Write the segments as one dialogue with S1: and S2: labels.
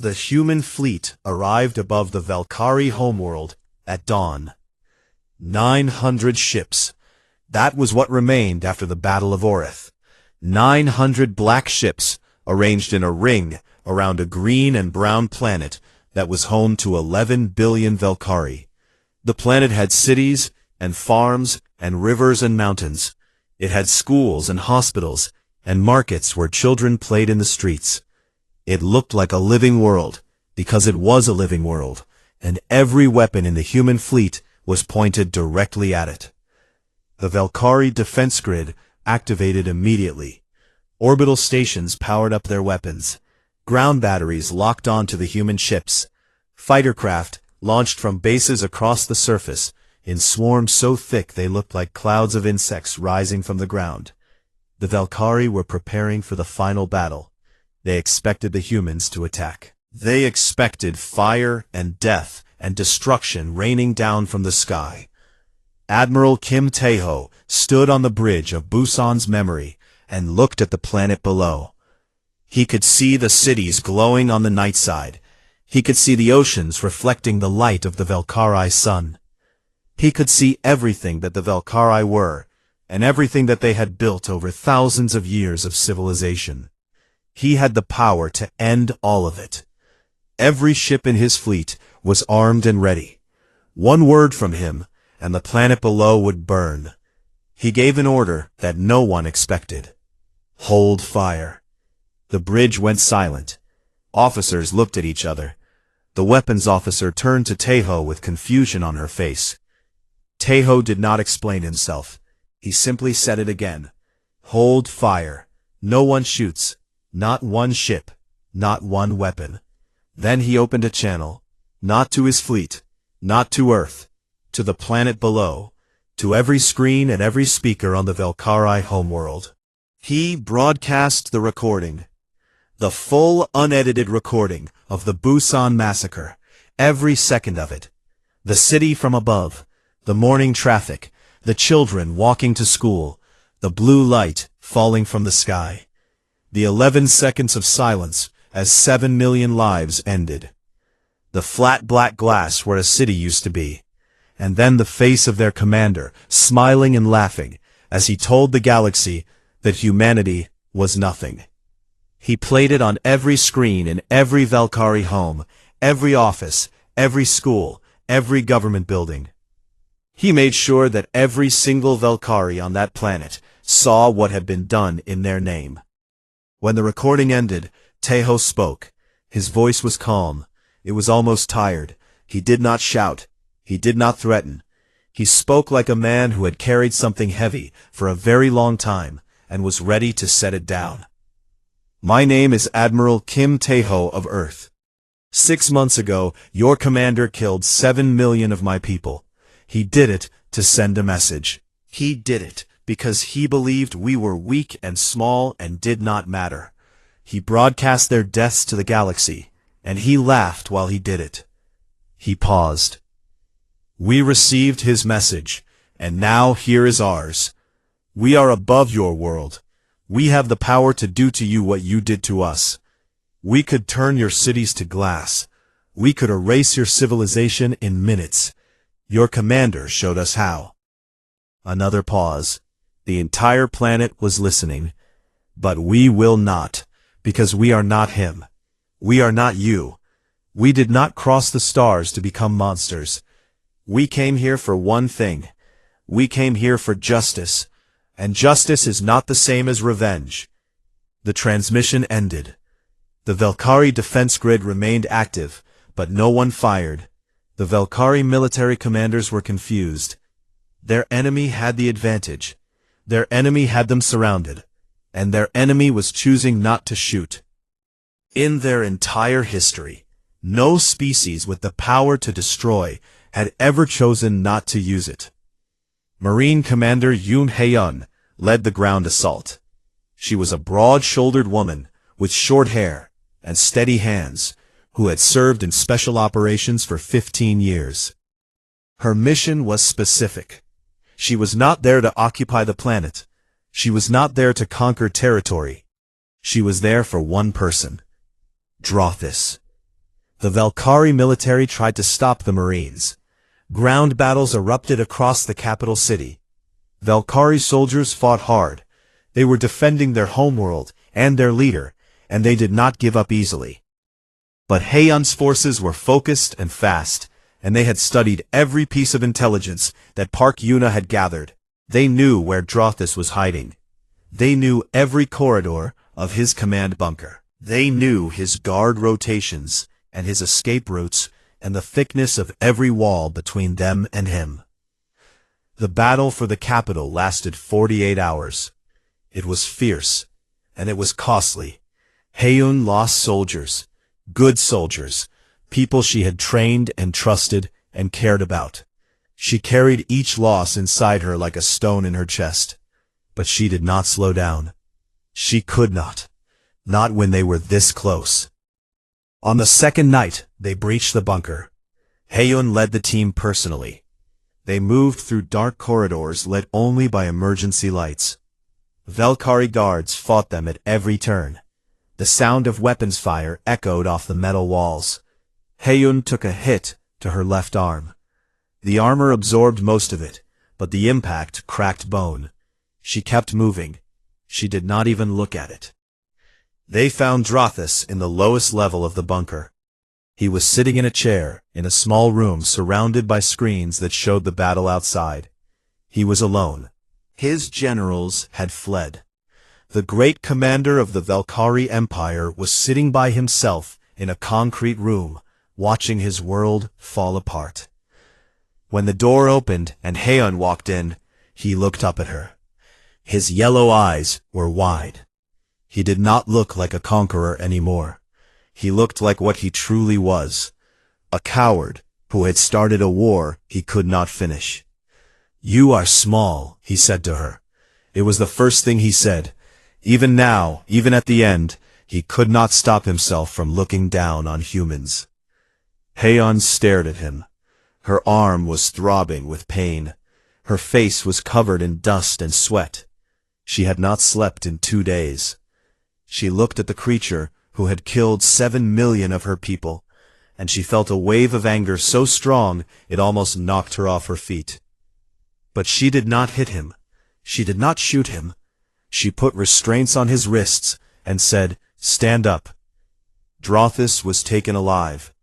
S1: The human fleet arrived above the Valkyrie homeworld at dawn. 900 ships. That was what remained after the Battle of Orith. 900 black ships arranged in a ring around a green and brown planet that was home to 11 billion Valkyrie. The planet had cities and farms and rivers and mountains. It had schools and hospitals and markets where children played in the streets. It looked like a living world because it was a living world, and every weapon in the human fleet was pointed directly at it. The Valkyrie defense grid activated immediately. Orbital stations powered up their weapons. Ground batteries locked onto the human ships. Fighter craft launched from bases across the surface in swarms so thick they looked like clouds of insects rising from the ground. The Valkyrie were preparing for the final battle. They expected the humans to attack. They expected fire and death and destruction raining down from the sky. Admiral Kim Tae-ho stood on the bridge of Busan's memory and looked at the planet below. He could see the cities glowing on the night side. He could see the oceans reflecting the light of the Valkyrie sun. He could see everything that the Valkyrie were, and everything that they had built over thousands of years of civilization. He had the power to end all of it. Every ship in his fleet was armed and ready. One word from him, and the planet below would burn. He gave an order that no one expected. Hold fire. The bridge went silent. Officers looked at each other. The weapons officer turned to Tae-ho with confusion on her face. Tae-ho did not explain himself. He simply said it again. Hold fire. No one shoots. Not one ship. Not one weapon. Then he opened a channel. Not to his fleet. Not to Earth. To the planet below. To every screen and every speaker on the Valkyrie homeworld. He broadcast the recording. The full, unedited recording of the Busan massacre. Every second of it. The city from above. The morning traffic. The children walking to school. The blue light falling from the sky. The 11 seconds of silence as 7 million lives ended. The flat black glass where a city used to be. And then the face of their commander, smiling and laughing, as he told the galaxy that humanity was nothing. He played it on every screen in every Valkyrie home, every office, every school, every government building. He made sure that every single Valkyrie on that planet saw what had been done in their name. When the recording ended, Tae-ho spoke. His voice was calm. It was almost tired. He did not shout. He did not threaten. He spoke like a man who had carried something heavy for a very long time and was ready to set it down. My name is Admiral Kim Tae-ho of Earth. 6 months ago, your commander killed 7 million of my people. He did it to send a message. He did it because he believed we were weak and small and did not matter. He broadcast their deaths to the galaxy, and he laughed while he did it. He paused. We received his message, and now here is ours. We are above your world. We have the power to do to you what you did to us. We could turn your cities to glass. We could erase your civilization in minutes. Your commander showed us how. Another pause. The entire planet was listening. But we will not, because we are not him. We are not you. We did not cross the stars to become monsters. We came here for one thing. We came here for justice. And justice is not the same as revenge. The transmission ended. The Valkyrie defense grid remained active, but no one fired. The Valkyrie military commanders were confused. Their enemy had the advantage. Their enemy had them surrounded. And their enemy was choosing not to shoot. In their entire history, no species with the power to destroy had ever chosen not to use it. Marine Commander Yoon Hae-un led the ground assault. She was a broad-shouldered woman with short hair and steady hands who had served in special operations for 15 years. Her mission was specific. She was not there to occupy the planet. She was not there to conquer territory. She was there for one person. Drothis. The Valkyrie military tried to stop the Marines. Ground battles erupted across the capital city. Valkyrie soldiers fought hard. They were defending their homeworld and their leader, and they did not give up easily. But Haeun's forces were focused and fast, and they had studied every piece of intelligence that Park Yuna had gathered. They knew where Drothis was hiding. They knew every corridor of his command bunker. They knew his guard rotations and his escape routes and the thickness of every wall between them and him. The battle for the capital lasted 48 hours. It was fierce, and it was costly. Haeun lost soldiers, good soldiers, people she had trained and trusted and cared about. She carried each loss inside her like a stone in her chest. But she did not slow down. She could not when they were this close. On the second night, they breached the bunker. Haeun led the team personally. They moved through dark corridors lit only by emergency lights. Valkyrie guards fought them at every turn. The sound of weapons fire echoed off the metal walls. Haeun took a hit to her left arm. The armor absorbed most of it, but the impact cracked bone. She kept moving. She did not even look at it. They found Drothis in the lowest level of the bunker. He was sitting in a chair in a small room surrounded by screens that showed the battle outside. He was alone. His generals had fled. The great commander of the Valkyrie Empire was sitting by himself in a concrete room, watching his world fall apart. When the door opened and Haeun walked in, he looked up at her. His yellow eyes were wide. He did not look like a conqueror anymore. He looked like what he truly was, a coward who had started a war he could not finish. "You are small," he said to her. It was the first thing he said. Even now, even at the end, he could not stop himself from looking down on humans. Haeun stared at him. Her arm was throbbing with pain. Her face was covered in dust and sweat. She had not slept in 2 days. She looked at the creature who had killed 7 million of her people, and she felt a wave of anger so strong it almost knocked her off her feet. But she did not hit him. She did not shoot him. She put restraints on his wrists and said, "Stand up." Drothis was taken alive.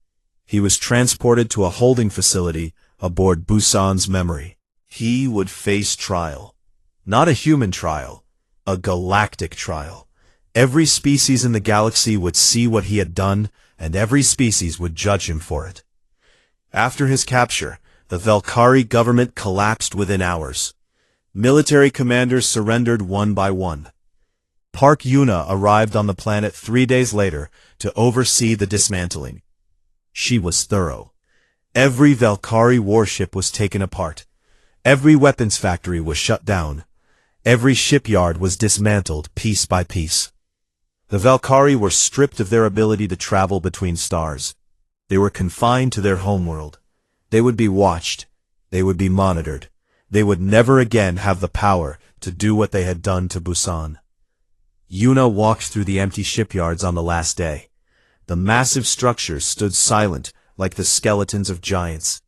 S1: He was transported to a holding facility aboard Busan's memory. He would face trial. Not a human trial, a galactic trial. Every species in the galaxy would see what he had done, and every species would judge him for it. After his capture, the Valkyrie government collapsed within hours. Military commanders surrendered one by one. Park Yuna arrived on the planet 3 days later to oversee the dismantling. She was thorough. Every Valkyrie warship was taken apart. Every weapons factory was shut down. Every shipyard was dismantled piece by piece. The Valkyrie were stripped of their ability to travel between stars. They were confined to their homeworld. They would be watched. They would be monitored. They would never again have the power to do what they had done to Busan. Yuna walked through the empty shipyards on the last day. The massive structures stood silent like the skeletons of giants.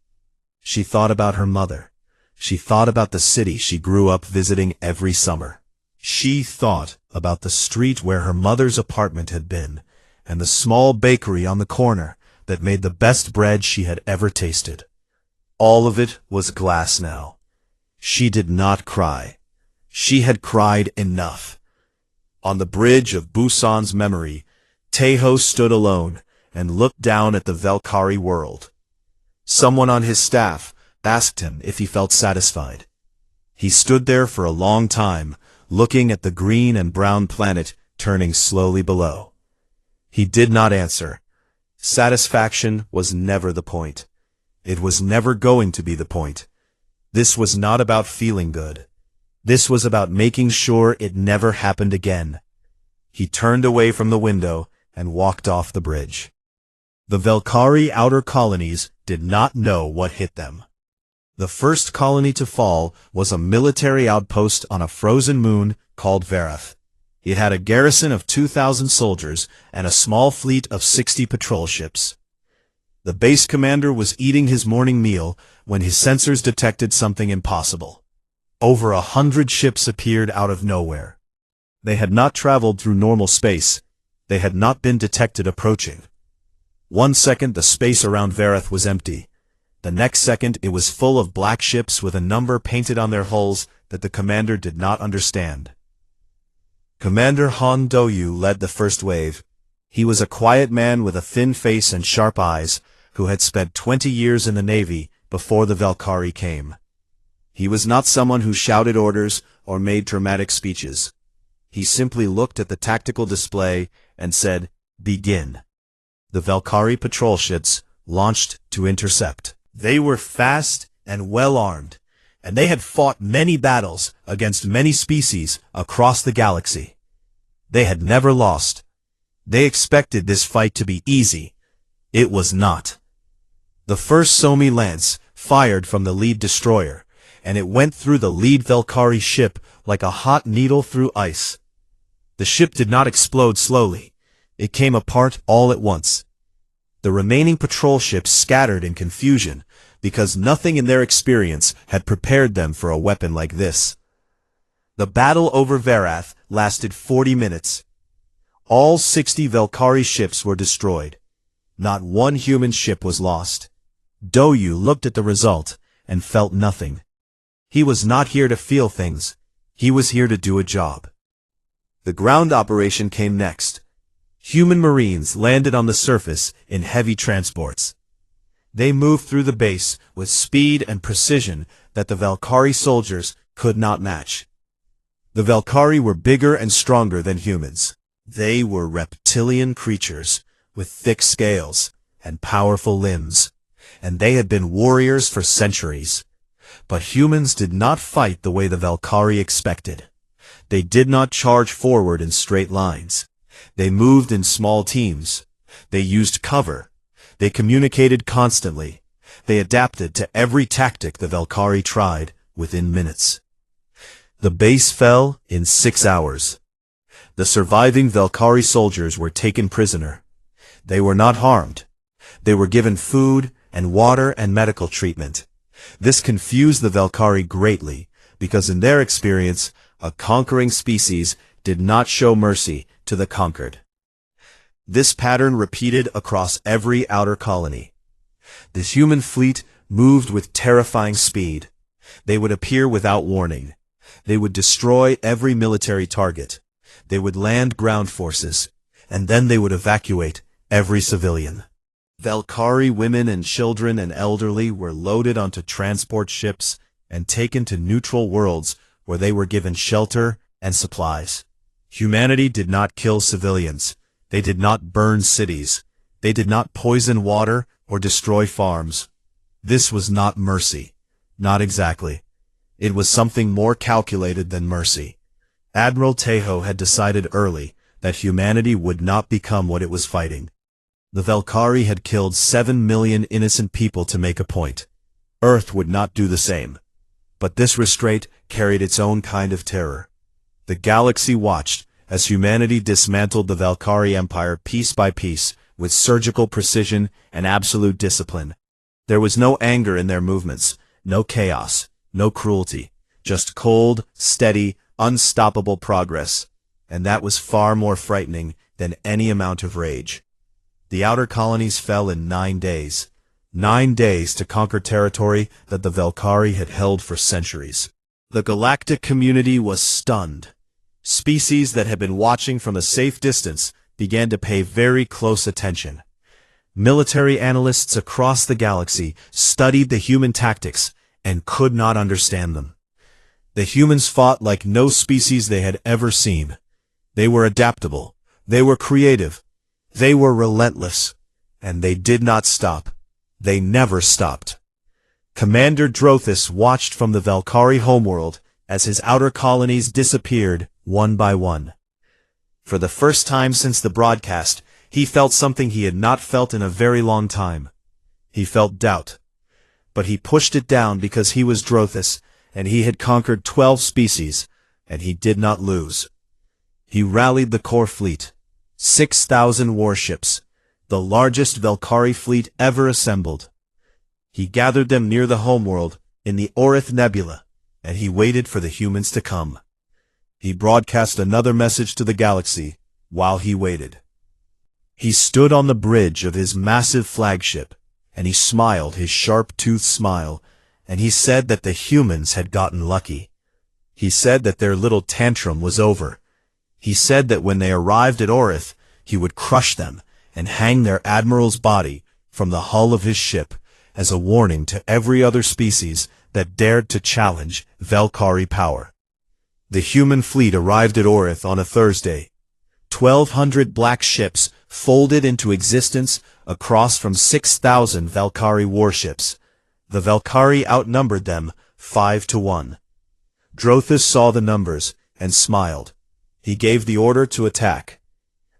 S1: She thought about her mother. She thought about the city she grew up visiting every summer. She thought about the street where her mother's apartment had been, and the small bakery on the corner that made the best bread she had ever tasted. All of it was glass now. She did not cry. She had cried enough. On the bridge of Busan's memory, Taeho stood alone and looked down at the Valkyrie world. Someone on his staff asked him if he felt satisfied. He stood there for a long time, looking at the green and brown planet turning slowly below. He did not answer. Satisfaction was never the point. It was never going to be the point. This was not about feeling good. This was about making sure it never happened again. He turned away from the window and walked off the bridge. The Valkyrie outer colonies did not know what hit them. The first colony to fall was a military outpost on a frozen moon called Verath. It had a garrison of 2,000 soldiers and a small fleet of 60 patrol ships. The base commander was eating his morning meal when his sensors detected something impossible. Over 100 ships appeared out of nowhere. They had not traveled through normal space. They had not been detected approaching. 1 second the space around Vareth was empty. The next second it was full of black ships with a number painted on their hulls that the commander did not understand. Commander Han Do-yu led the first wave. He was a quiet man with a thin face and sharp eyes, who had spent 20 years in the Navy before the Valkyrie came. He was not someone who shouted orders or made dramatic speeches. He simply looked at the tactical display and said, "Begin." The Valkyrie patrol ships launched to intercept. They were fast and well-armed, and they had fought many battles against many species across the galaxy. They had never lost. They expected this fight to be easy. It was not. The first Somi lance fired from the lead destroyer, and it went through the lead Valkyrie ship like a hot needle through ice. The ship did not explode slowly. It came apart all at once. The remaining patrol ships scattered in confusion because nothing in their experience had prepared them for a weapon like this. The battle over Varath lasted 40 minutes. All 60 Valkyrie ships were destroyed. Not one human ship was lost. Do-yu looked at the result and felt nothing. He was not here to feel things. He was here to do a job. The ground operation came next. Human Marines landed on the surface in heavy transports. They moved through the base with speed and precision that the Valkyrie soldiers could not match. The Valkyrie were bigger and stronger than humans. They were reptilian creatures with thick scales and powerful limbs, and they had been warriors for centuries. But humans did not fight the way the Valkyrie expected. They did not charge forward in straight lines. They moved in small teams. They used cover. They communicated constantly. They adapted to every tactic the Valkyrie tried within minutes. The base fell in 6 hours. The surviving Valkyrie soldiers were taken prisoner. They were not harmed. They were given food and water and medical treatment. This confused the Valkyrie greatly, because in their experience, a conquering species did not show mercy to the conquered. This pattern repeated across every outer colony. The human fleet moved with terrifying speed. They would appear without warning. They would destroy every military target. They would land ground forces, and then they would evacuate every civilian. Valkyrie women and children and elderly were loaded onto transport ships and taken to neutral worlds where they were given shelter and supplies. Humanity did not kill civilians. They did not burn cities. They did not poison water or destroy farms. This was not mercy. Not exactly. It was something more calculated than mercy. Admiral Tejo had decided early that humanity would not become what it was fighting. The Valkyrie had killed 7 million innocent people to make a point. Earth would not do the same. But this restraint carried its own kind of terror. The galaxy watched as humanity dismantled the Valkyrie Empire piece by piece with surgical precision and absolute discipline. There was no anger in their movements, no chaos, no cruelty, just cold, steady, unstoppable progress, and that was far more frightening than any amount of rage. The outer colonies fell in 9 days. 9 days to conquer territory that the Valkyrie had held for centuries. The galactic community was stunned. Species that had been watching from a safe distance began to pay very close attention. Military analysts across the galaxy studied the human tactics and could not understand them. The humans fought like no species they had ever seen. They were adaptable. They were creative. They were relentless. And they did not stop. They never stopped. Commander Drothus watched from the Valkyrie homeworld as his outer colonies disappeared one by one. For the first time since the broadcast, he felt something he had not felt in a very long time. He felt doubt. But he pushed it down because he was Drothus, and he had conquered 12 species, and he did not lose. He rallied the core fleet. 6,000 warships. the largest Valkyrie fleet ever assembled. He gathered them near the homeworld, in the Orith Nebula, and he waited for the humans to come. He broadcast another message to the galaxy while he waited. He stood on the bridge of his massive flagship, and he smiled his sharp-toothed smile, and he said that the humans had gotten lucky. He said that their little tantrum was over. He said that when they arrived at Orith, he would crush them and hang their admiral's body from the hull of his ship as a warning to every other species that dared to challenge Valkyrie power. The human fleet arrived at Orith on a Thursday. 1,200 black ships folded into existence across from 6,000 Valkyrie warships. The Valkyrie outnumbered them 5-1. Drothus saw the numbers and smiled. He gave the order to attack.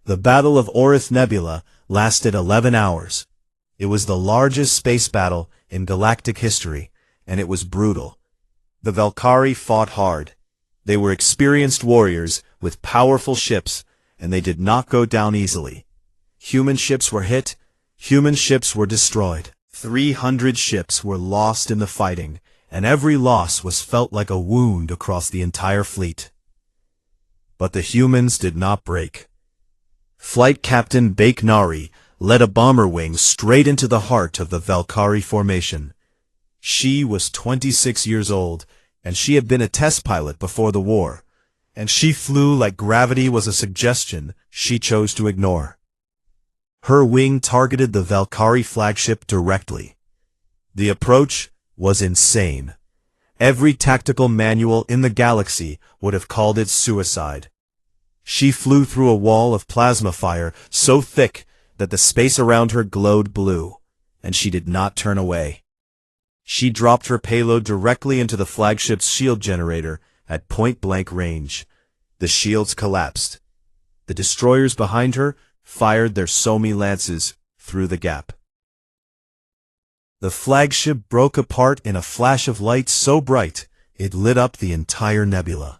S1: The Battle of Orith Nebula lasted 11 hours. It was the largest space battle in galactic history, and it was brutal. The Valkyrie fought hard. They were experienced warriors with powerful ships, and they did not go down easily. Human ships were hit, human ships were destroyed. 300 ships were lost in the fighting, and every loss was felt like a wound across the entire fleet. But the humans did not break. Flight Captain Bake Nari led a bomber wing straight into the heart of the Valkyrie formation. She was 26 years old, and she had been a test pilot before the war, and she flew like gravity was a suggestion she chose to ignore. Her wing targeted the Valkyrie flagship directly. The approach was insane. Every tactical manual in the galaxy would have called it suicide. She flew through a wall of plasma fire so thick that the space around her glowed blue, and she did not turn away. She dropped her payload directly into the flagship's shield generator at point-blank range. The shields collapsed. The destroyers behind her fired their Somi lances through the gap. The flagship broke apart in a flash of light so bright it lit up the entire nebula.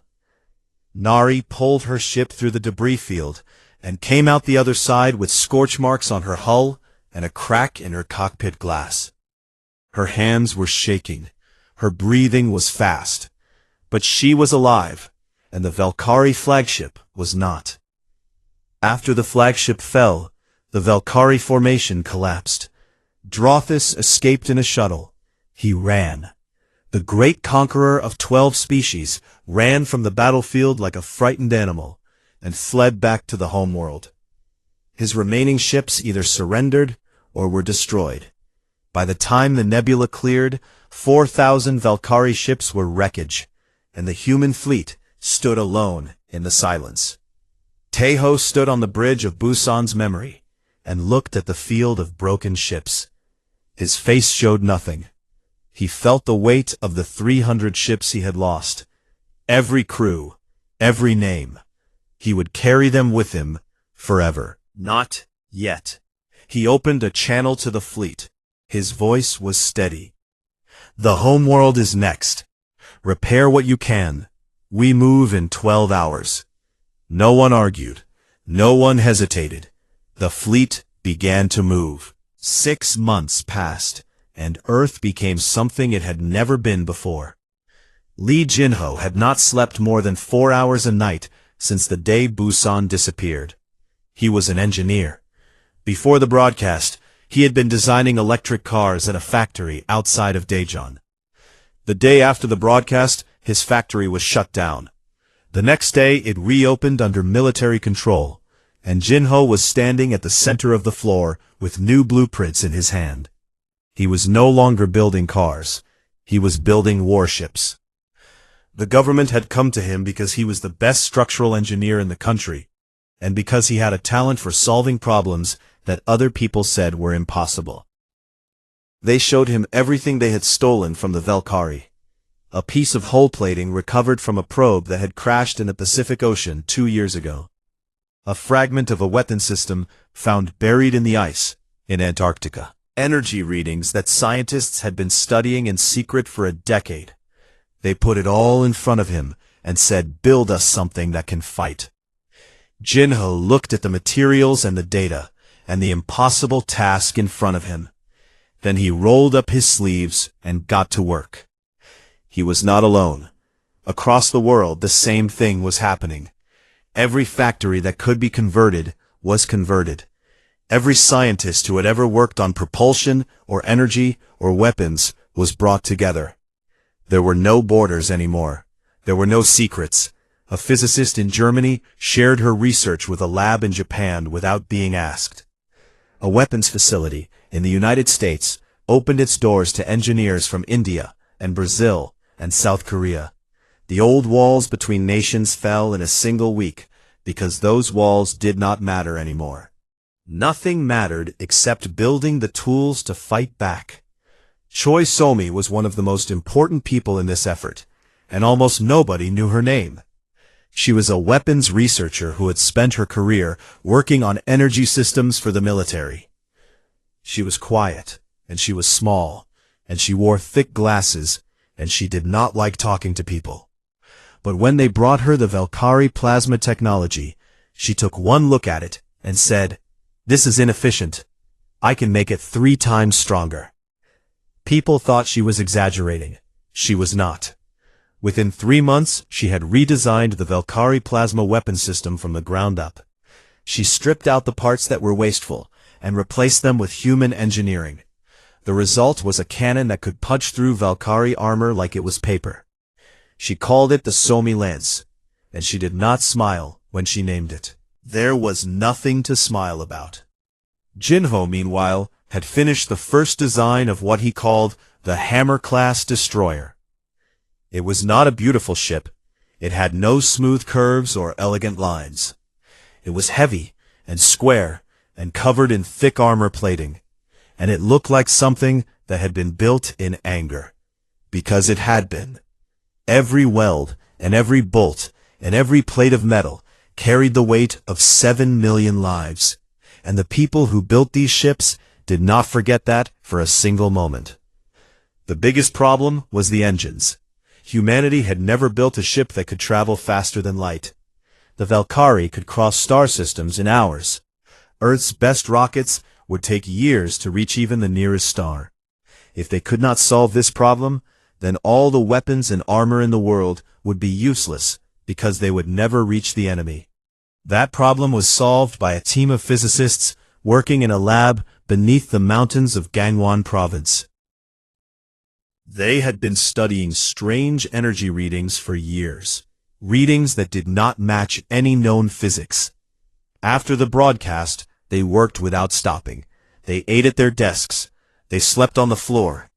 S1: Nari pulled her ship through the debris field and came out the other side with scorch marks on her hull and a crack in her cockpit glass. Her hands were shaking, her breathing was fast, but she was alive, and the Valkyrie flagship was not. After the flagship fell, the Valkyrie formation collapsed. Drothus escaped in a shuttle. He ran. The great conqueror of 12 species ran from the battlefield like a frightened animal and fled back to the homeworld. His remaining ships either surrendered or were destroyed. By the time the nebula cleared, 4,000 Valkyrie ships were wreckage, and the human fleet stood alone in the silence. Taeho stood on the bridge of Busan's memory and looked at the field of broken ships. His face showed nothing. He felt the weight of the 300 ships he had lost. Every crew, every name. He would carry them with him forever. Not yet. He opened a channel to the fleet. His voice was steady. The homeworld is next. Repair what you can. We move in 12 hours. No one argued. No one hesitated. The fleet began to move. 6 months passed, and Earth became something it had never been before. Lee Jinho had not slept more than 4 hours a night since the day Busan disappeared. He was an engineer. Before the broadcast, he had been designing electric cars at a factory outside of Daejeon. The day after the broadcast, his factory was shut down. The next day, it reopened under military control, and Jinho was standing at the center of the floor with new blueprints in his hand. He was no longer building cars. He was building warships. The government had come to him because he was the best structural engineer in the country, and because he had a talent for solving problems that other people said were impossible. They showed him everything they had stolen from the Valkyrie. A piece of hull plating recovered from a probe that had crashed in the Pacific Ocean 2 years ago. A fragment of a weapon system found buried in the ice in Antarctica. Energy readings that scientists had been studying in secret for a decade. They put it all in front of him and said, "Build us something that can fight." Jinho looked at the materials and the data, and the impossible task in front of him. Then he rolled up his sleeves and got to work. He was not alone. Across the world, the same thing was happening. Every factory that could be converted was converted. Every scientist who had ever worked on propulsion or energy or weapons was brought together. There were no borders anymore. There were no secrets. A physicist in Germany shared her research with a lab in Japan without being asked. A weapons facility in the United States opened its doors to engineers from India and Brazil and South Korea. The old walls between nations fell in a single week because those walls did not matter anymore. Nothing mattered except building the tools to fight back. Choi Somi was one of the most important people in this effort, and almost nobody knew her name. She was a weapons researcher who had spent her career working on energy systems for the military. She was quiet, and she was small, and she wore thick glasses, and she did not like talking to people. But when they brought her the Valkyrie plasma technology, she took one look at it and said, "This is inefficient. I can make it 3 times stronger." People thought she was exaggerating. She was not. Within 3 months, she had redesigned the Valkyrie plasma weapon system from the ground up. She stripped out the parts that were wasteful and replaced them with human engineering. The result was a cannon that could punch through Valkyrie armor like it was paper. She called it the Somi Lance, and she did not smile when she named it. There was nothing to smile about. Jinho, meanwhile, had finished the first design of what he called the Hammer-class destroyer. It was not a beautiful ship. It had no smooth curves or elegant lines. It was heavy and square and covered in thick armor plating, and it looked like something that had been built in anger. Because it had been. Every weld and every bolt and every plate of metal carried the weight of 7 million lives, and the people who built these ships did not forget that for a single moment. The biggest problem was the engines. Humanity had never built a ship that could travel faster than light. The Valkyrie could cross star systems in hours. Earth's best rockets would take years to reach even the nearest star. If they could not solve this problem, then all the weapons and armor in the world would be useless because they would never reach the enemy. That problem was solved by a team of physicists working in a lab beneath the mountains of Gangwon Province. They had been studying strange energy readings for years, readings that did not match any known physics. After the broadcast, they worked without stopping. They ate at their desks. They slept on the floor.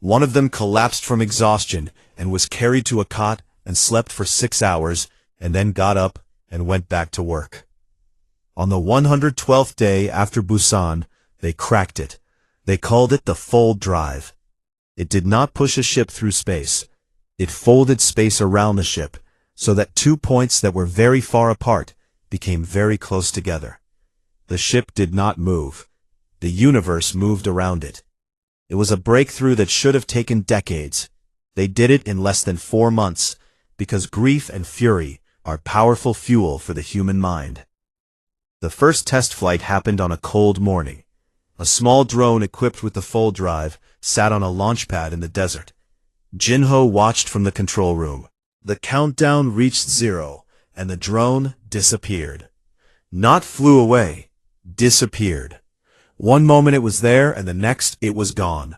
S1: One of them collapsed from exhaustion and was carried to a cot and slept for 6 hours and then got up and went back to work. On the 112th day after Busan, they cracked it. They called it the fold drive. It did not push a ship through space. It folded space around the ship so that 2 points that were very far apart became very close together. The ship did not move. The universe moved around it. It was a breakthrough that should have taken decades. They did it in less than 4 months because grief and fury are powerful fuel for the human mind. The first test flight happened on a cold morning. A small drone equipped with the fold drive sat on a launch pad in the desert. Jinho watched from the control room. The countdown reached 0, and the drone disappeared. Not flew away, disappeared. One moment it was there, and the next it was gone.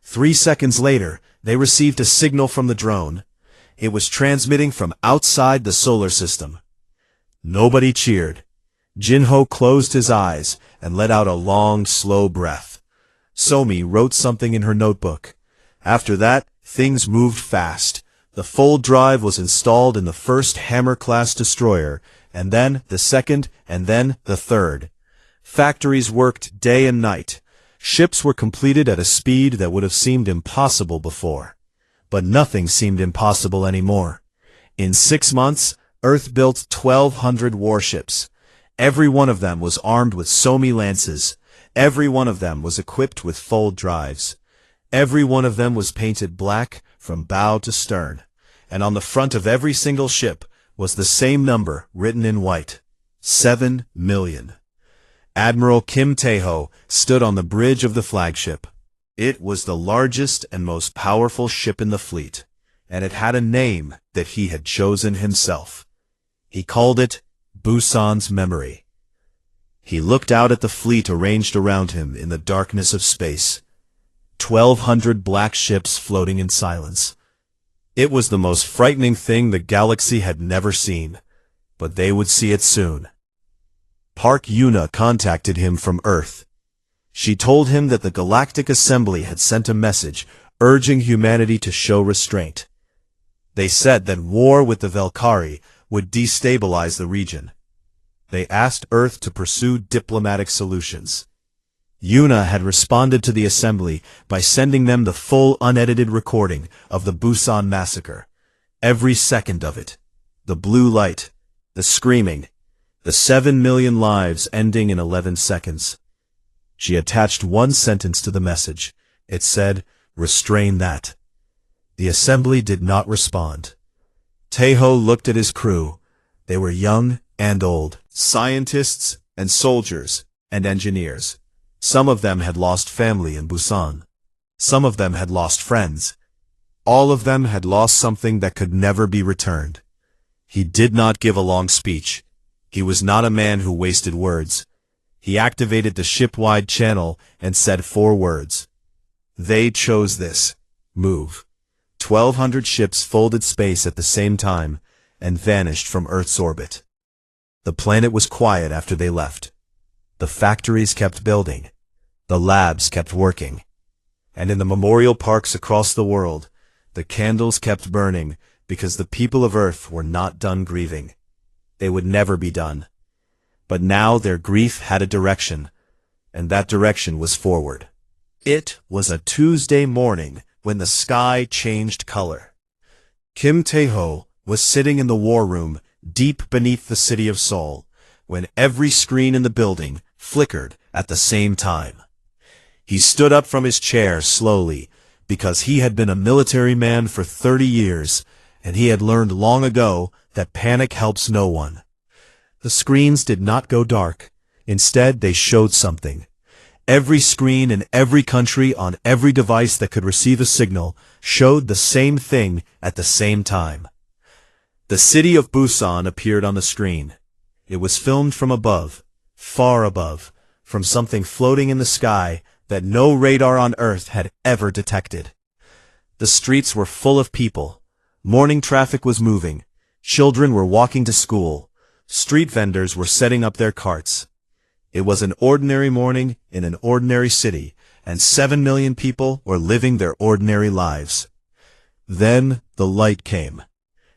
S1: 3 seconds later, they received a signal from the drone. It was transmitting from outside the solar system. Nobody cheered. Jinho closed his eyes and let out a long, slow breath. Somi wrote something in her notebook. After that, things moved fast. The fold drive was installed in the first Hammer-class destroyer, and then the second, and then the third. Factories worked day and night. Ships were completed at a speed that would have seemed impossible before. But nothing seemed impossible anymore. In 6 months, Earth built 1,200 warships. Every one of them was armed with Somi lances. Every one of them was equipped with fold drives. Every one of them was painted black from bow to stern. And on the front of every single ship was the same number written in white. 7 million. Admiral Kim Tae-ho stood on the bridge of the flagship. It was the largest and most powerful ship in the fleet, and it had a name that he had chosen himself. He called it Busan's Memory. He looked out at the fleet arranged around him in the darkness of space. 1,200 black ships floating in silence. It was the most frightening thing the galaxy had never seen, but they would see it soon. Park Yuna contacted him from Earth. She told him that the Galactic Assembly had sent a message urging humanity to show restraint. They said that war with the Valkyrie would destabilize the region. They asked Earth to pursue diplomatic solutions. Yuna had responded to the Assembly by sending them the full unedited recording of the Busan massacre. Every second of it. The blue light, the screaming, the 7 million lives ending in 11 seconds. She attached one sentence to the message. It said, "Restrain that." The Assembly did not respond. Tae-ho looked at his crew. They were young and old, scientists and soldiers and engineers. Some of them had lost family in Busan. Some of them had lost friends. All of them had lost something that could never be returned. He did not give a long speech. He was not a man who wasted words. He activated the ship-wide channel and said 4 words. They chose this. Move. 1,200 ships folded space at the same time and vanished from Earth's orbit. The planet was quiet after they left. The factories kept building. The labs kept working. And in the memorial parks across the world, the candles kept burning because the people of Earth were not done grieving. They would never be done. But now their grief had a direction, and that direction was forward. It was a Tuesday morning when the sky changed color. Kim Tae-ho was sitting in the war room deep beneath the city of Seoul, when every screen in the building flickered at the same time. He stood up from his chair slowly, because he had been a military man for 30 years, and he had learned long ago that panic helps no one. The screens did not go dark. Instead, they showed something. Every screen in every country on every device that could receive a signal showed the same thing at the same time. The city of Busan appeared on the screen. It was filmed from above, far above, from something floating in the sky that no radar on Earth had ever detected. The streets were full of people. Morning traffic was moving. Children were walking to school. Street vendors were setting up their carts. It was an ordinary morning in an ordinary city, and 7 million people were living their ordinary lives. Then the light came.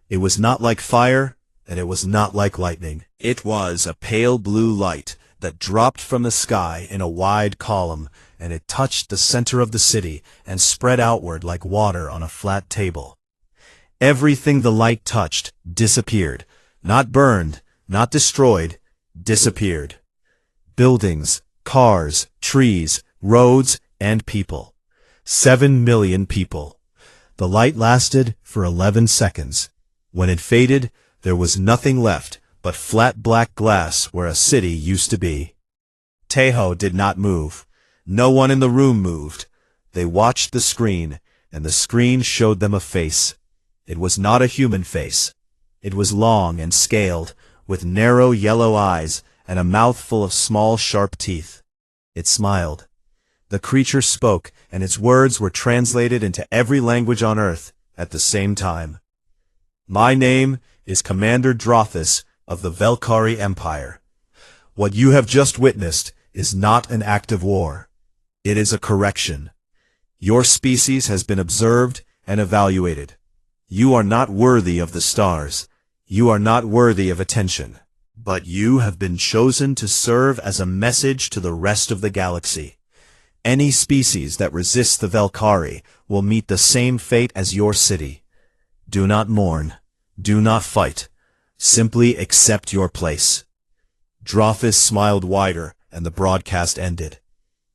S1: It was not like fire, and it was not like lightning. It was a pale blue light that dropped from the sky in a wide column, and it touched the center of the city and spread outward like water on a flat table. Everything the light touched disappeared, not burned, not destroyed, disappeared. Buildings, cars, trees, roads, and people. 7 million people. The light lasted for 11 seconds. When it faded, there was nothing left but flat black glass where a city used to be. Tae-ho did not move. No one in the room moved. They watched the screen, and the screen showed them a face. It was not a human face. It was long and scaled, with narrow yellow eyes and a mouth full of small sharp teeth. It smiled. The creature spoke, and its words were translated into every language on Earth at the same time. My name is Commander Drothus of the Valkyrie Empire. What you have just witnessed is not an act of war. It is a correction. Your species has been observed and evaluated. You are not worthy of the stars. You are not worthy of attention. But you have been chosen to serve as a message to the rest of the galaxy. Any species that resists the Valkyrie will meet the same fate as your city. Do not mourn. Do not fight. Simply accept your place. Drothus smiled wider, and the broadcast ended.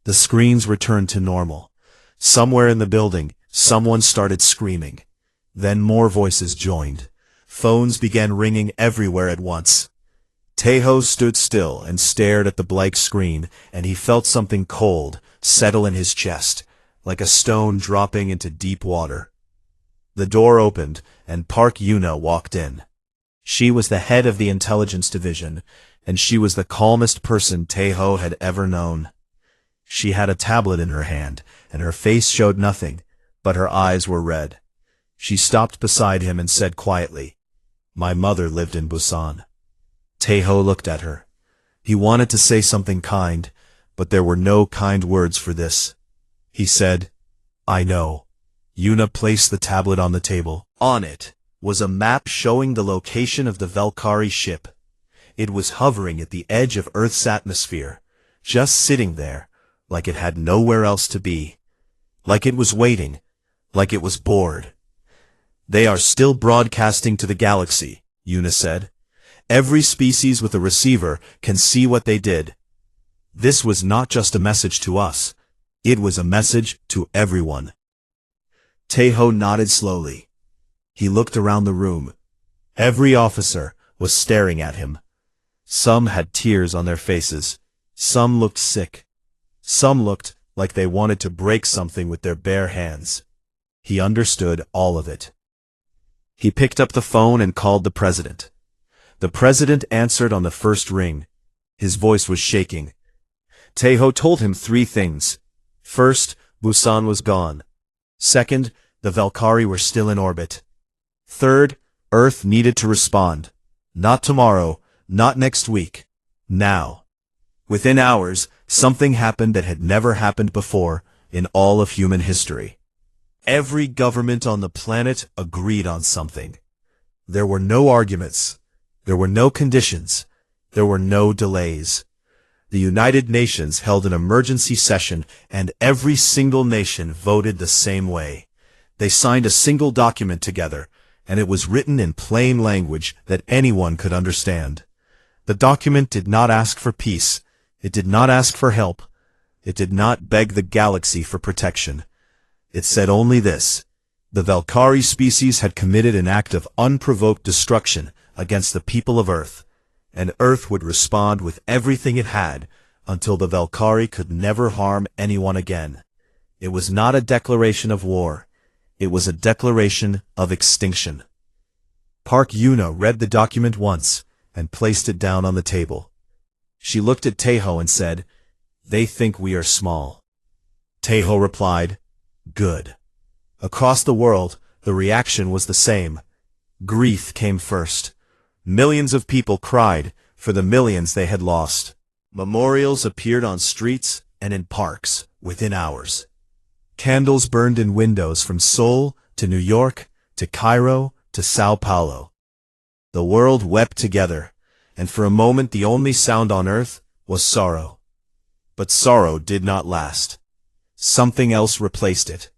S1: The screens returned to normal. Somewhere in the building, someone started screaming. Then more voices joined. Phones began ringing everywhere at once. Tejo stood still and stared at the blank screen, and he felt something cold settle in his chest, like a stone dropping into deep water. The door opened, and Park Yuna walked in. She was the head of the intelligence division, and she was the calmest person Tejo had ever known. She had a tablet in her hand, and her face showed nothing, but her eyes were red. She stopped beside him and said quietly, "My mother lived in Busan." Tejo looked at her. He wanted to say something kind, but there were no kind words for this. He said, "I know." Yuna placed the tablet on the table. On it was a map showing the location of the Valkyrie ship. It was hovering at the edge of Earth's atmosphere, just sitting there, like it had nowhere else to be. Like it was waiting, like it was bored. "They are still broadcasting to the galaxy," Yuna said. "Every species with a receiver can see what they did." This was not just a message to us. It was a message to everyone. Tejo nodded slowly. He looked around the room. Every officer was staring at him. Some had tears on their faces. Some looked sick. Some looked like they wanted to break something with their bare hands. He understood all of it. He picked up the phone and called the president. The president answered on the first ring. His voice was shaking. Tejo told him 3 things. First, Busan was gone. Second, the Valkyrie were still in orbit. Third, Earth needed to respond. Not tomorrow, not next week. Now. Within hours, something happened that had never happened before in all of human history. Every government on the planet agreed on something. There were no arguments. There were no conditions. There were no delays. The United Nations held an emergency session, and every single nation voted the same way. They signed a single document together, and it was written in plain language that anyone could understand. The document did not ask for peace. It did not ask for help. It did not beg the galaxy for protection. It said only this: the Valkyrie species had committed an act of unprovoked destruction against the people of Earth, and Earth would respond with everything it had until the Valkyrie could never harm anyone again. It was not a declaration of war. It was a declaration of extinction. Park Yuna read the document once and placed it down on the table. She looked at Tejo and said, "They think we are small." Tejo replied, "Good." Across the world, the reaction was the same. Grief came first. Millions of people cried for the millions they had lost. Memorials appeared on streets and in parks within hours. Candles burned in windows from Seoul to New York to Cairo to Sao Paulo. The world wept together, and for a moment the only sound on earth was sorrow. But sorrow did not last. Something else replaced it.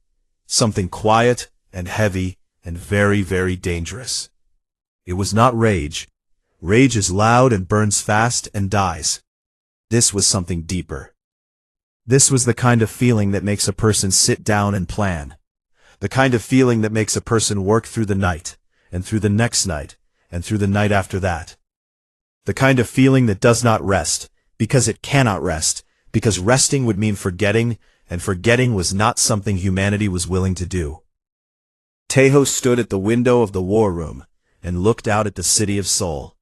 S1: Something quiet and heavy and very, very dangerous. It was not rage. Rage is loud and burns fast and dies. This was something deeper. This was the kind of feeling that makes a person sit down and plan. The kind of feeling that makes a person work through the night, and through the next night, and through the night after that. The kind of feeling that does not rest, because it cannot rest, because resting would mean forgetting, and forgetting was not something humanity was willing to do. Tejo stood at the window of the war room and looked out at the city of Seoul.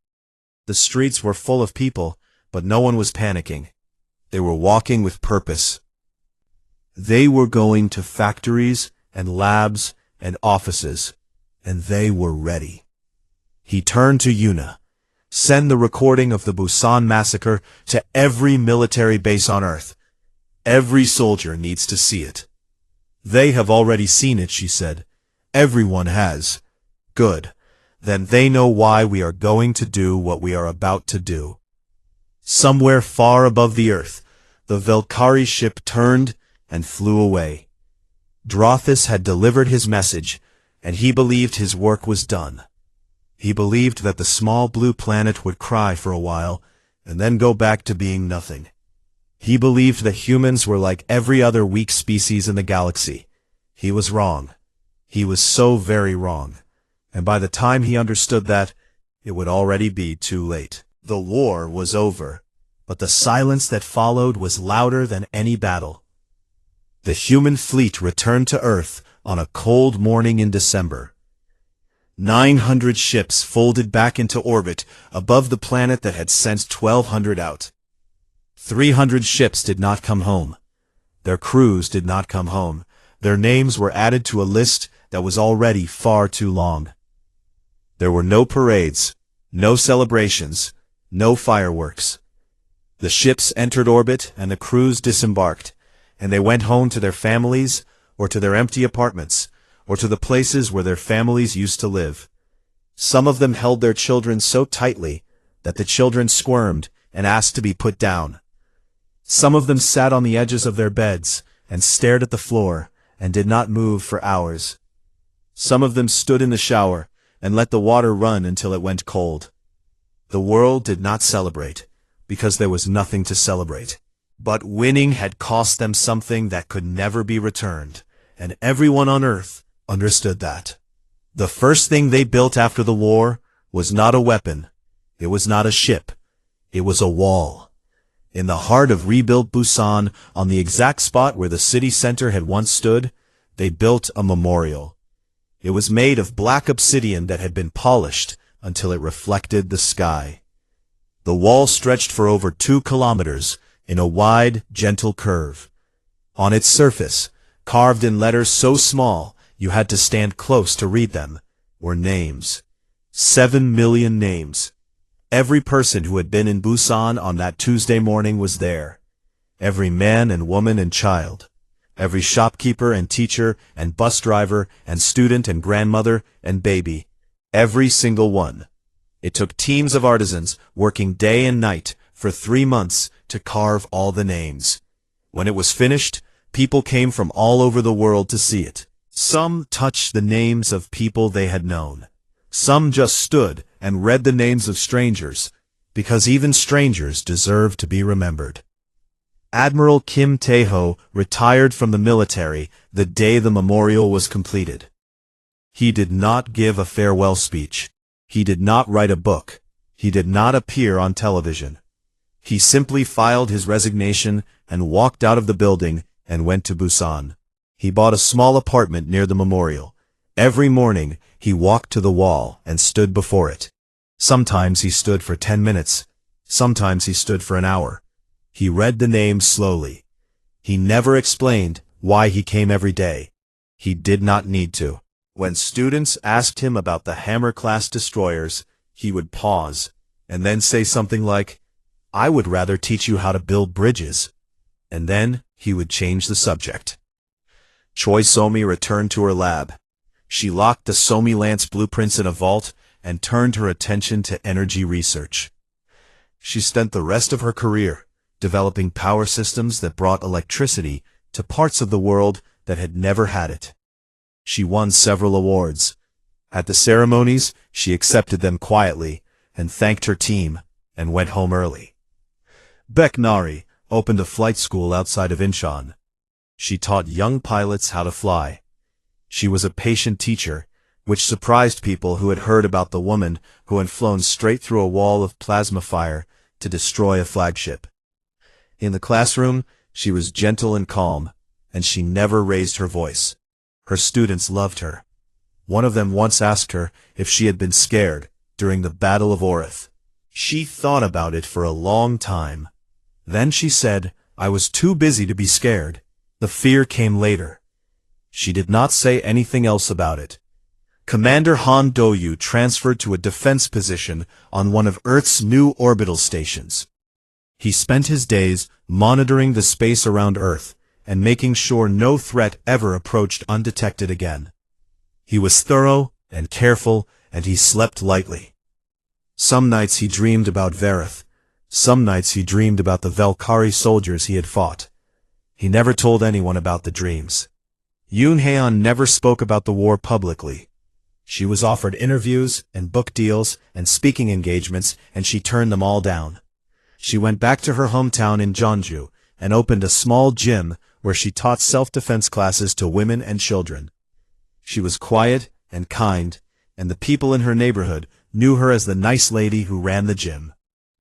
S1: The streets were full of people, but no one was panicking. They were walking with purpose. They were going to factories and labs and offices, and they were ready. He turned to Yuna. "Send the recording of the Busan massacre to every military base on Earth. Every soldier needs to see it." "They have already seen it," she said. "Everyone has." "Good. Then they know why we are going to do what we are about to do." Somewhere far above the Earth, the Valkyrie ship turned and flew away. Drothis had delivered his message, and he believed his work was done. He believed that the small blue planet would cry for a while, and then go back to being nothing. He believed that humans were like every other weak species in the galaxy. He was wrong. He was so very wrong. And by the time he understood that, it would already be too late. The war was over, but the silence that followed was louder than any battle. The human fleet returned to Earth on a cold morning in December. 900 ships folded back into orbit above the planet that had sent 1,200 out. 300 ships did not come home. Their crews did not come home. Their names were added to a list that was already far too long. There were no parades, no celebrations, no fireworks. The ships entered orbit and the crews disembarked, and they went home to their families or to their empty apartments or to the places where their families used to live. Some of them held their children so tightly that the children squirmed and asked to be put down. Some of them sat on the edges of their beds and stared at the floor and did not move for hours. Some of them stood in the shower and let the water run until it went cold. The world did not celebrate, because there was nothing to celebrate. But winning had cost them something that could never be returned, and everyone on Earth understood that. The first thing they built after the war was not a weapon, it was not a ship, it was a wall. In the heart of rebuilt Busan, on the exact spot where the city center had once stood, they built a memorial. It was made of black obsidian that had been polished until it reflected the sky. The wall stretched for over 2 kilometers in a wide, gentle curve. On its surface, carved in letters so small you had to stand close to read them, were names. 7 million names. Every person who had been in Busan on that Tuesday morning was there. Every man and woman and child. Every shopkeeper and teacher and bus driver and student and grandmother and baby. Every single one. It took teams of artisans working day and night for 3 months to carve all the names. When it was finished, people came from all over the world to see it. Some touched the names of people they had known. Some just stood and read the names of strangers, because even strangers deserve to be remembered. Admiral Kim Tae-ho retired from the military the day the memorial was completed. He did not give a farewell speech. He did not write a book. He did not appear on television. He simply filed his resignation and walked out of the building and went to Busan. He bought a small apartment near the memorial. Every morning, he walked to the wall and stood before it. Sometimes he stood for 10 minutes. Sometimes he stood for an hour. He read the names slowly. He never explained why he came every day. He did not need to. When students asked him about the Hammer-class destroyers, he would pause, and then say something like, "I would rather teach you how to build bridges." And then he would change the subject. Choi Somi returned to her lab. She locked the Somi Lance blueprints in a vault and turned her attention to energy research. She spent the rest of her career developing power systems that brought electricity to parts of the world that had never had it. She won several awards. At the ceremonies, she accepted them quietly and thanked her team and went home early. Baek Nari opened a flight school outside of Incheon. She taught young pilots how to fly. She was a patient teacher, which surprised people who had heard about the woman who had flown straight through a wall of plasma fire to destroy a flagship. In the classroom, she was gentle and calm, and she never raised her voice. Her students loved her. One of them once asked her if she had been scared during the Battle of Orith. She thought about it for a long time. Then she said, "I was too busy to be scared. The fear came later." She did not say anything else about it. Commander Han Do-yu transferred to a defense position on one of Earth's new orbital stations. He spent his days monitoring the space around Earth and making sure no threat ever approached undetected again. He was thorough and careful, and he slept lightly. Some nights he dreamed about Verith. Some nights he dreamed about the Valkyrie soldiers he had fought. He never told anyone about the dreams. Yoon Haeon never spoke about the war publicly. She was offered interviews and book deals and speaking engagements, and she turned them all down. She went back to her hometown in Jeonju and opened a small gym where she taught self-defense classes to women and children. She was quiet and kind, and the people in her neighborhood knew her as the nice lady who ran the gym.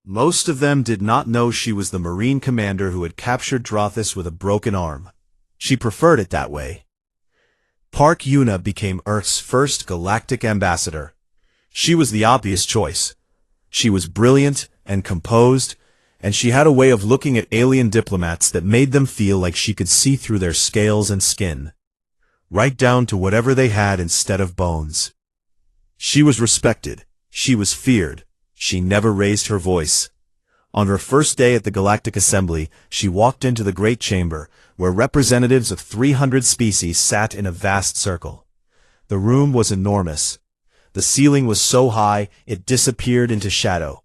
S1: Most of them did not know she was the Marine commander who had captured Drothis with a broken arm. She preferred it that way. Park Yuna became Earth's first galactic ambassador. She was the obvious choice. She was brilliant and composed, and she had a way of looking at alien diplomats that made them feel like she could see through their scales and skin, right down to whatever they had instead of bones. She was respected. She was feared. She never raised her voice. On her first day at the Galactic Assembly, she walked into the Great Chamber, where representatives of 300 species sat in a vast circle. The room was enormous. The ceiling was so high, it disappeared into shadow.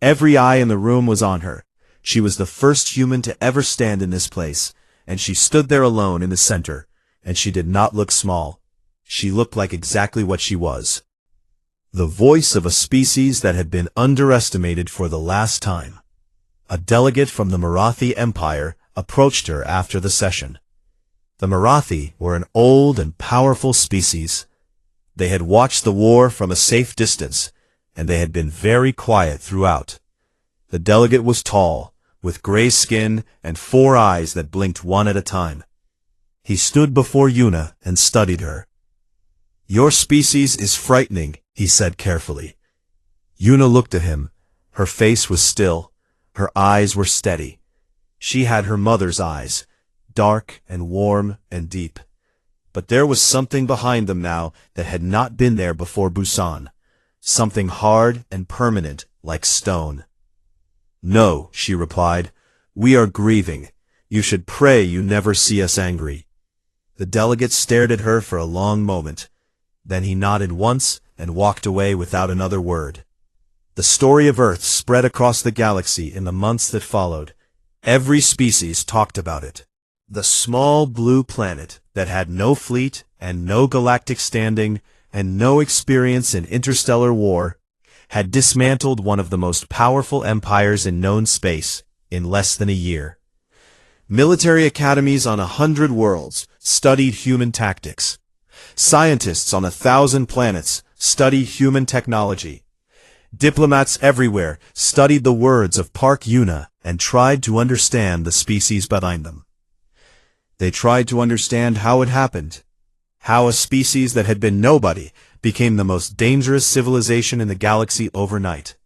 S1: Every eye in the room was on her. She was the first human to ever stand in this place, and she stood there alone in the center, and she did not look small. She looked like exactly what she was. The voice of a species that had been underestimated for the last time. A delegate from the Marathi Empire approached her after the session. The Marathi were an old and powerful species. They had watched the war from a safe distance, and they had been very quiet throughout. The delegate was tall, with gray skin and 4 eyes that blinked one at a time. He stood before Yuna and studied her. "Your species is frightening," he said carefully. Yuna looked at him. Her face was still. Her eyes were steady. She had her mother's eyes, dark and warm and deep. But there was something behind them now that had not been there before Busan. Something hard and permanent, like stone. "No," she replied. "We are grieving. You should pray you never see us angry." The delegate stared at her for a long moment. Then he nodded once and walked away without another word. The story of Earth spread across the galaxy in the months that followed. Every species talked about it. The small blue planet that had no fleet and no galactic standing and no experience in interstellar war had dismantled one of the most powerful empires in known space in less than a year. Military academies on 100 worlds studied human tactics. Scientists on 1,000 planets studied human technology. Diplomats everywhere studied the words of Park Yuna and tried to understand the species behind them. They tried to understand how it happened, how a species that had been nobody became the most dangerous civilization in the galaxy overnight.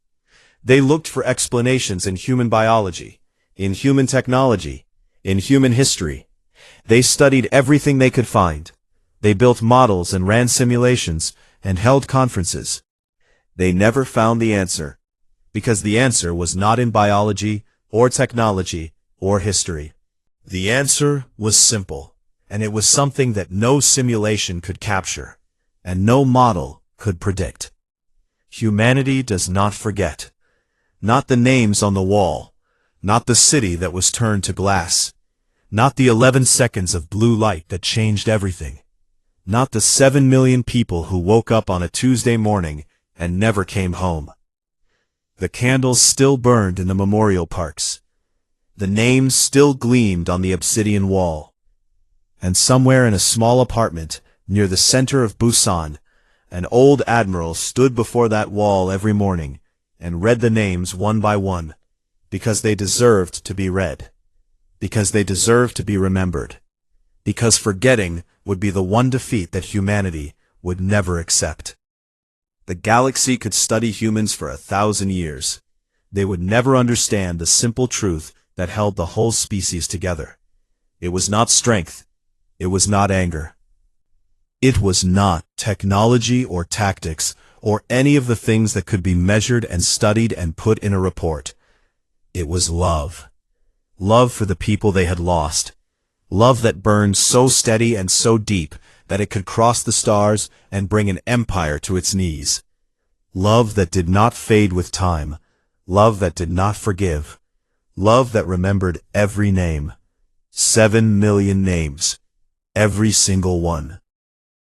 S1: They looked for explanations in human biology, in human technology, in human history. They studied everything they could find. They built models and ran simulations and held conferences. They never found the answer, because the answer was not in biology or technology or history. The answer was simple, and it was something that no simulation could capture, and no model could predict. Humanity does not forget. Not the names on the wall, not the city that was turned to glass, not the 11 seconds of blue light that changed everything, not the 7 million people who woke up on a Tuesday morning and never came home. The candles still burned in the memorial parks. The names still gleamed on the obsidian wall. And somewhere in a small apartment near the center of Busan, an old admiral stood before that wall every morning and read the names one by one, because they deserved to be read, because they deserved to be remembered, because forgetting would be the one defeat that humanity would never accept. The galaxy could study humans for 1,000 years. They would never understand the simple truth that held the whole species together. It was not strength. It was not anger. It was not technology or tactics or any of the things that could be measured and studied and put in a report. It was love. Love for the people they had lost. Love that burned so steady and so deep that it could cross the stars and bring an empire to its knees. Love that did not fade with time. Love that did not forgive. Love that remembered every name. 7 million names. Every single one.